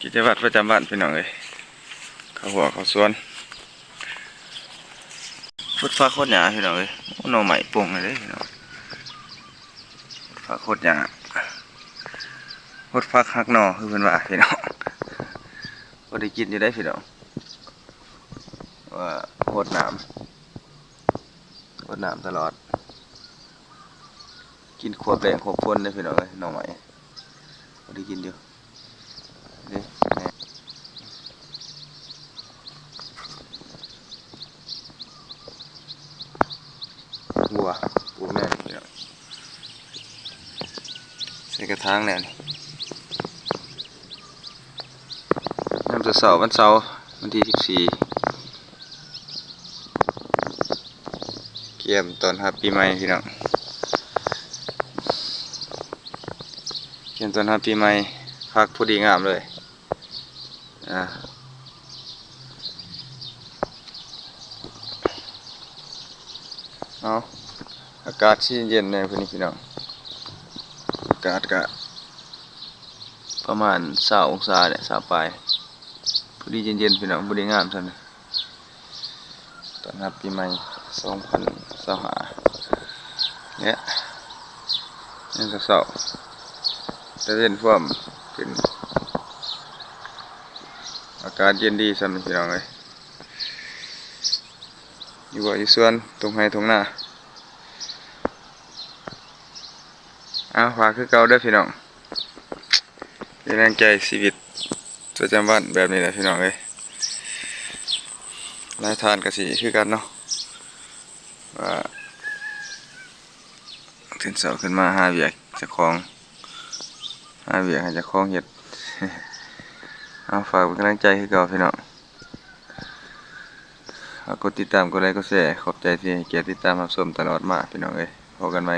กิจวัตรประจำวันพี่น้องเลยข้าวหัวข้าวสวนพุดฟ้าโคตรหยาพี่น้องเลยหน่อใหม่ปรุงเลยพี่น้องฟ้าโคตรหยาพุดฟ้าคักหน่อคือเป็นว่าพี่น้องพอได้กินอยู่ได้พี่น้องว่าโคตรหนามตลอดกินขวบแดงขวบพ้นเลยพี่น้องเลยหน่อใหม่พอได้กินอยู่นี่วัวแม่พี่น้องใส่กระถางแล้วนี่น้ำจะเสาร์วันเสาร์วันที่14เกี่ยมตอนรับปีใหม่พี่น้องเกี่ยมตอนรับปีใหม่พักพอดีงามเลยเอาอากาศที่เย็นในพื้นที่พี่น้องอากาศก็ประมาณ20 องศาเนี่ย20 ปลายพอดีเย็นๆพี่น้องพอดีงามซั่นตอนรับปีใหม่2025เนี่ยยังก็เศร้าแต่เย็นพร้อมเป็นอากาศเย็นดีซั่นพี่น้องเอ้ยอยู่บ่อยู่สวนตรงไร่ตรงนาฝากคือเก่าเด้อพี่น้องเป็นแรงใจชีวิตประจำวันแบบนี้แหละพี่น้องเอ้ยรายทานก็สิคือกันเนาะว่าตื่นเช้าขึ้นมาหาเวียกเจ้าของให้เจ้าของเฮ็ดฝากเป็นกำลังใจคือเก่าพี่น้องกดติดตามกดไลค์กดแชร์ขอบใจที่ให้เกียรติติดตามรับชมตลอดมาพี่น้องเอ้ยพบกันใหม่